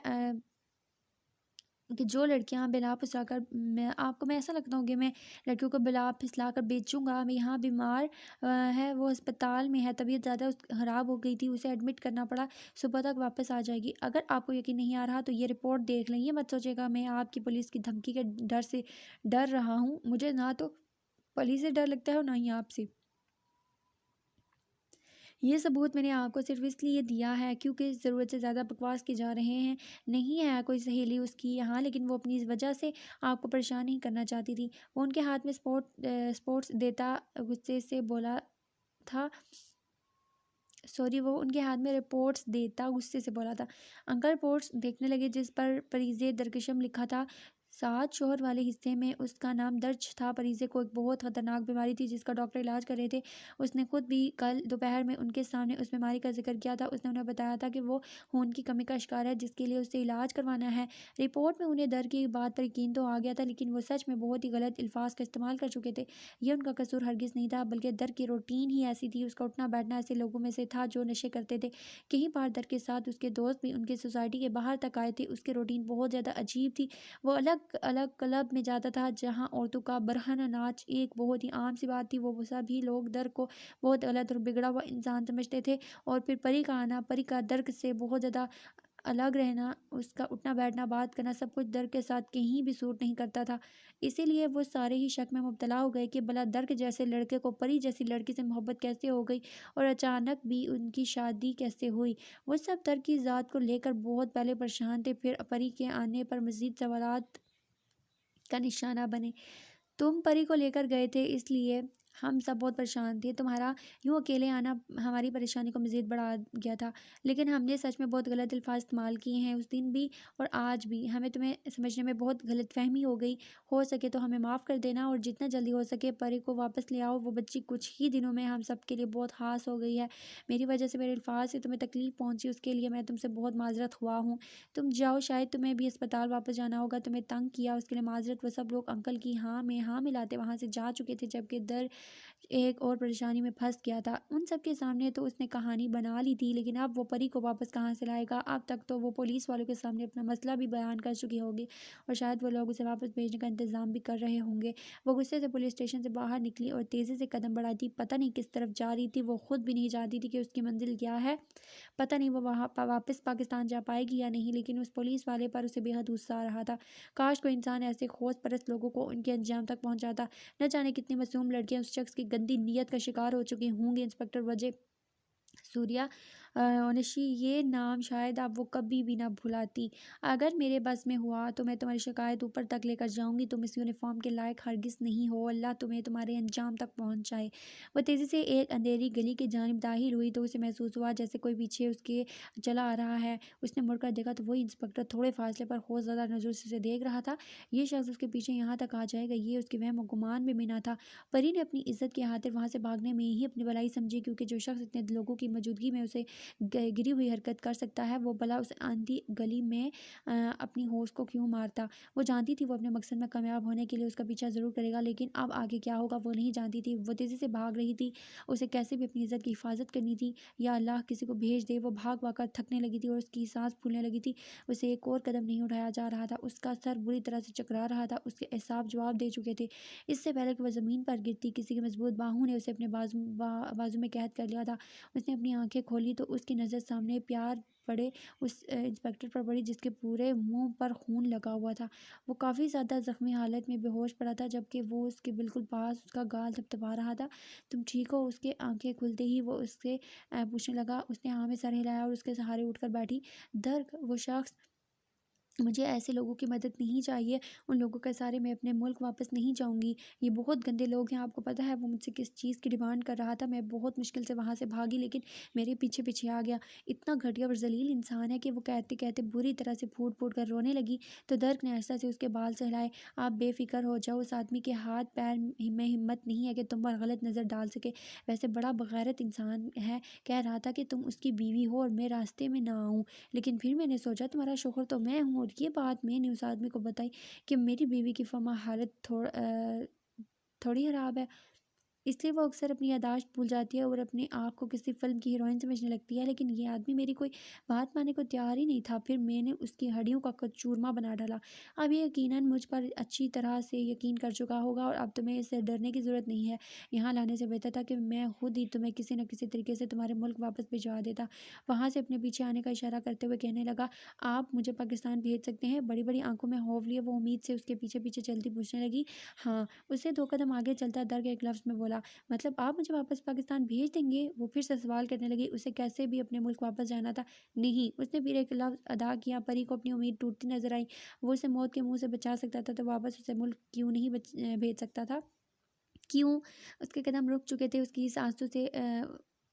کہ جو لڑکیاں بلا پھسلا کر میں ایسا لگتا ہوں کہ میں لڑکیوں کو بلا پھسلا کر بیچوں گا؟ میں یہاں بیمار ہے، وہ ہسپتال میں ہے، طبیعت زیادہ خراب ہو گئی تھی، اسے ایڈمٹ کرنا پڑا، صبح تک واپس آ جائے گی۔ اگر آپ کو یقین نہیں آ رہا تو یہ رپورٹ دیکھ لیں۔ یہ مت سوچے گا میں آپ کی پولیس کی دھمکی کے ڈر سے ڈر رہا ہوں، مجھے نہ تو پولیس سے ڈر لگتا ہے اور نہ ہی آپ سے۔ یہ ثبوت میں نے آپ کو صرف اس لیے دیا ہے کیونکہ ضرورت سے زیادہ بکواس کی جا رہے ہیں۔ نہیں ہے کوئی سہیلی اس کی یہاں، لیکن وہ اپنی وجہ سے آپ کو پریشان نہیں کرنا چاہتی تھی۔ وہ ان کے ہاتھ میں سپورٹس دیتا غصے سے بولا تھا وہ ان کے ہاتھ میں رپورٹس دیتا غصے سے بولا تھا۔ انکل رپورٹس دیکھنے لگے جس پر پریزے درکشم لکھا تھا۔ ساتھ شوہر والے حصے میں اس کا نام درج تھا۔ پریزے کو ایک بہت خطرناک بیماری تھی جس کا ڈاکٹر علاج کر رہے تھے۔ اس نے خود بھی کل دوپہر میں ان کے سامنے اس بیماری کا ذکر کیا تھا۔ اس نے انہیں بتایا تھا کہ وہ خون کی کمی کا شکار ہے جس کے لیے اسے علاج کروانا ہے۔ رپورٹ میں انہیں در کی بات پر یقین تو آ گیا تھا، لیکن وہ سچ میں بہت ہی غلط الفاظ کا استعمال کر چکے تھے۔ یہ ان کا قصور ہرگز نہیں تھا، بلکہ در کی روٹین ہی ایسی تھی۔ اس کا اٹھنا بیٹھنا ایسے لوگوں میں سے تھا جو نشے کرتے تھے۔ کئی بار در کے ساتھ اس کے دوست بھی ان کے سوسائٹی کے باہر تک آئے تھے۔ اس کی روٹین بہت زیادہ عجیب تھی۔ وہ الگ الگ کلب میں جاتا تھا جہاں عورتوں کا برہنہ ناچ ایک بہت ہی عام سی بات تھی۔ وہ سبھی لوگ در کو بہت غلط اور بگڑا ہوا انسان سمجھتے تھے، اور پھر پری کا آنا، پری کا در سے بہت زیادہ الگ رہنا، اس کا اٹھنا بیٹھنا، بات کرنا، سب کچھ در کے ساتھ کہیں بھی سوٹ نہیں کرتا تھا۔ اسی لیے وہ سارے ہی شک میں مبتلا ہو گئے کہ بھلا درک جیسے لڑکے کو پری جیسی لڑکی سے محبت کیسے ہو گئی، اور اچانک بھی ان کی شادی کیسے ہوئی۔ وہ سب در کی ذات کو لے کر بہت پہلے پریشان تھے، پھر پری کے آنے پر مزید سوالات کا نشانہ بنے۔ تم پری کو لے کر گئے تھے، اس لیے ہم سب بہت پریشان تھے، تمہارا یوں اکیلے آنا ہماری پریشانی کو مزید بڑھا گیا تھا، لیکن ہم نے سچ میں بہت غلط الفاظ استعمال کیے ہیں اس دن بھی اور آج بھی، ہمیں تمہیں سمجھنے میں بہت غلط فہمی ہو گئی، ہو سکے تو ہمیں معاف کر دینا اور جتنا جلدی ہو سکے پری کو واپس لے آؤ، وہ بچی کچھ ہی دنوں میں ہم سب کے لیے بہت خاص ہو گئی ہے، میری وجہ سے میرے الفاظ سے تمہیں تکلیف پہنچی، اس کے لیے میں تم سے بہت معذرت ہوا ہوں، تم جاؤ، شاید تمہیں بھی اسپتال واپس جانا ہوگا، تمہیں تنگ کیا اس کے لیے معذرت، وہ سب لوگ انکل کی ہاں میں ہاں ملاتے وہاں سے جا چکے تھے جبکہ در ایک اور پریشانی میں پھنس گیا تھا، ان سب کے سامنے تو اس نے کہانی بنا لی تھی، لیکن اب وہ پری کو واپس کہاں سے لائے گا؟ اب تک تو وہ پولیس والوں کے سامنے اپنا مسئلہ بھی بیان کر چکی ہوگی اور شاید وہ لوگ اسے واپس بھیجنے کا انتظام بھی کر رہے ہوں گے۔ وہ غصے سے پولیس اسٹیشن سے باہر نکلی اور تیزی سے قدم بڑھاتی، پتہ نہیں کس طرف جا رہی تھی، وہ خود بھی نہیں جانتی تھی کہ اس کی منزل کیا ہے، پتہ نہیں وہ وہاں واپس پاکستان جا پائے گی یا نہیں، لیکن اس پولیس والے پر اسے بے حد غصہ آ رہا تھا، کاش کوئی انسان ایسے خوش پرست لوگوں کو ان کے انجام تک پہنچاتا، نہ جانے کتنی معصوم لڑکیاں اس شخص کی گندی نیت کا شکار ہو چکی ہوں گی۔ انسپکٹر وجے سوریا اونشی، یہ نام شاید اب وہ کبھی بھی نہ بھلاتی، اگر میرے بس میں ہوا تو میں تمہاری شکایت اوپر تک لے کر جاؤں گی، تم اس یونیفارم کے لائق ہرگز نہیں ہو، اللہ تمہیں تمہارے انجام تک پہنچائے۔ وہ تیزی سے ایک اندھیری گلی کی جانب داخل ہوئی تو اسے محسوس ہوا جیسے کوئی پیچھے اس کے چلا آ رہا ہے، اس نے مڑ کر دیکھا تو وہی انسپکٹر تھوڑے فاصلے پر خوف زدہ نظروں سے اسے دیکھ رہا تھا، یہ شخص اس کے پیچھے یہاں تک آ جائے گا یہ اس کے وہم و گمان میں بھی نہ تھا۔ پری نے اپنی عزت کی خاطر وہاں سے بھاگنے میں ہی اپنی بھلائی سمجھی، کیونکہ جو شخص اتنے لوگوں کی موجودگی میں اسے گری ہوئی حرکت کر سکتا ہے وہ بھلا اس اندھی گلی میں اپنی ہوش کو کیوں مارتا؟ وہ جانتی تھی وہ اپنے مقصد میں کامیاب ہونے کے لیے اس کا پیچھا ضرور کرے گا، لیکن اب آگے کیا ہوگا وہ نہیں جانتی تھی، وہ تیزی سے بھاگ رہی تھی، اسے کیسے بھی اپنی عزت کی حفاظت کرنی تھی، یا اللہ کسی کو بھیج دے، وہ بھاگ بھاگ کر تھکنے لگی تھی اور اس کی سانس پھولنے لگی تھی، اسے ایک اور قدم نہیں اٹھایا جا رہا تھا، اس کا سر بری طرح سے چکرا رہا تھا، اس کے اعصاب جواب دے چکے تھے، اس سے پہلے کہ وہ زمین پر گرتی کسی کی مضبوط باہوں نے اسے اپنے بازو میں قید کر لیا تھا، اس نے اپنی آنکھیں کھولی تو اس کی نظر سامنے پیار پڑے اس انسپکٹر پر پڑی جس کے پورے منہ پر خون لگا ہوا تھا، وہ کافی زیادہ زخمی حالت میں بے ہوش پڑا تھا جبکہ وہ اس کے بالکل پاس اس کا گال تھپتھپا رہا تھا، تم ٹھیک ہو؟ اس کے آنکھیں کھلتے ہی وہ اس سے پوچھنے لگا، اس نے ہاں میں سر ہلایا اور اس کے سہارے اٹھ کر بیٹھی، درک وہ شخص، مجھے ایسے لوگوں کی مدد نہیں چاہیے، ان لوگوں کے سہارے میں اپنے ملک واپس نہیں جاؤں گی، یہ بہت گندے لوگ ہیں، آپ کو پتہ ہے وہ مجھ سے کس چیز کی ڈیمانڈ کر رہا تھا، میں بہت مشکل سے وہاں سے بھاگی لیکن میرے پیچھے پیچھے آ گیا، اتنا گھٹیا اور ذلیل انسان ہے کہ وہ کہتے کہتے بری طرح سے پھوٹ پھوٹ کر رونے لگی تو درک نے ایسا سے اس کے بال سہلائے، آپ بے فکر ہو جاؤ، اس آدمی کے ہاتھ پیر میں ہمت نہیں ہے کہ تم پر غلط نظر ڈال سکے، ویسے بڑا بغیرت انسان ہے، کہہ رہا تھا کہ تم اس کی بیوی ہو اور میں راستے میں نہ آؤں، لیکن پھر میں نے سوچا تمہارا شوہر تو میں ہوں، اور یہ بات میں نے اس آدمی کو بتائی کہ میری بیوی کی فما حالت تھوڑی خراب ہے، اس لیے وہ اکثر اپنی یادداشت بھول جاتی ہے اور اپنے آپ کو کسی فلم کی ہیروئن سمجھنے لگتی ہے، لیکن یہ آدمی میری کوئی بات ماننے کو تیار ہی نہیں تھا، پھر میں نے اس کی ہڈیوں کا چورمہ بنا ڈالا، اب یہ یقیناً مجھ پر اچھی طرح سے یقین کر چکا ہوگا اور اب تمہیں اس سے ڈرنے کی ضرورت نہیں ہے، یہاں لانے سے بہتر تھا کہ میں خود ہی تمہیں کسی نہ کسی طریقے سے تمہارے ملک واپس بھجوا دیتا، وہاں سے اپنے پیچھے آنے کا اشارہ کرتے ہوئے کہنے لگا، آپ مجھے پاکستان بھیج سکتے ہیں؟ بڑی بڑی آنکھوں میں خوف لیے وہ امید سے اس کے پیچھے پیچھے چلتی پوچھنے لگی، ہاں، اسے 2 قدم آگے چلتا درک ایک لفظ میں بولا، مطلب آپ مجھے واپس پاکستان بھیج دیں گے؟ وہ پھر سے سوال کرنے لگی، اسے کیسے بھی اپنے ملک واپس جانا تھا، نہیں، اس نے پھر ایک لفظ ادا کیا، پری کو اپنی امید ٹوٹتی نظر آئی، وہ اسے موت کے منہ سے بچا سکتا تھا تو واپس اسے ملک کیوں نہیں بھیج سکتا تھا؟ کیوں؟ اس کے قدم رک چکے تھے، اس کی اس آنسو سے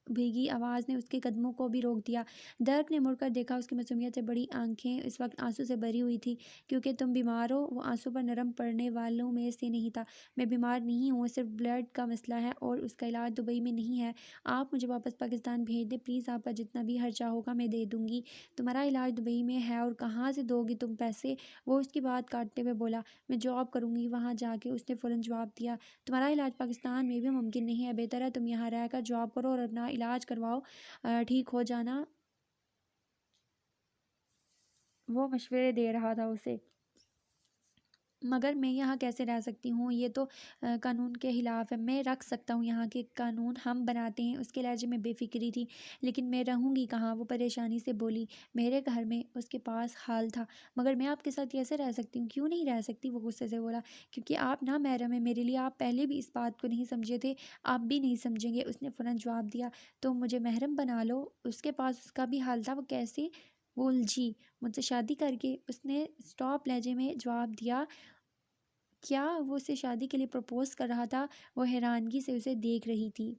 بھیگی آواز نے اس کے قدموں کو بھی روک دیا، درک نے مڑ کر دیکھا، اس کی معصومیت سے بڑی آنکھیں اس وقت آنسو سے بھری ہوئی تھی، کیونکہ تم بیمار ہو؟ وہ آنسو پر نرم پڑنے والوں میں سے نہیں تھا، میں بیمار نہیں ہوں، صرف بلڈ کا مسئلہ ہے اور اس کا علاج دبئی میں نہیں ہے، آپ مجھے واپس پاکستان بھیج دیں پلیز، آپ کا جتنا بھی خرچہ ہوگا میں دے دوں گی، تمہارا علاج دبئی میں ہے اور کہاں سے دو گی تم پیسے؟ وہ اس کی بات کاٹتے ہوئے بولا، میں جاب کروں گی وہاں جا کے، اس نے فوراً جواب دیا، تمہارا علاج پاکستان میں بھی ممکن نہیں ہے، بہتر ہے تم یہاں رہ کر جاب کرو اور اپنا علاج کرواؤ، ٹھیک ہو جانا، وہ مشورے دے رہا تھا اسے، مگر میں یہاں کیسے رہ سکتی ہوں، یہ تو قانون کے خلاف ہے، میں رکھ سکتا ہوں، یہاں کے قانون ہم بناتے ہیں، اس کے لہجے میں بے فکری تھی، لیکن میں رہوں گی کہاں؟ وہ پریشانی سے بولی، میرے گھر میں، اس کے پاس حال تھا، مگر میں آپ کے ساتھ کیسے رہ سکتی ہوں؟ کیوں نہیں رہ سکتی؟ وہ غصے سے بولا، کیونکہ آپ نا محرم ہیں میرے لیے، آپ پہلے بھی اس بات کو نہیں سمجھے تھے، آپ بھی نہیں سمجھیں گے، اس نے فوراً جواب دیا، تو مجھے محرم بنا لو، اس کے پاس اس کا بھی حال تھا، وہ کیسے؟ وہ الجھی، مجھ سے شادی کر کے، اس نے سٹاپ لہجے میں جواب دیا، کیا وہ اسے شادی کے لیے پرپوز کر رہا تھا؟ وہ حیرانگی سے اسے دیکھ رہی تھی۔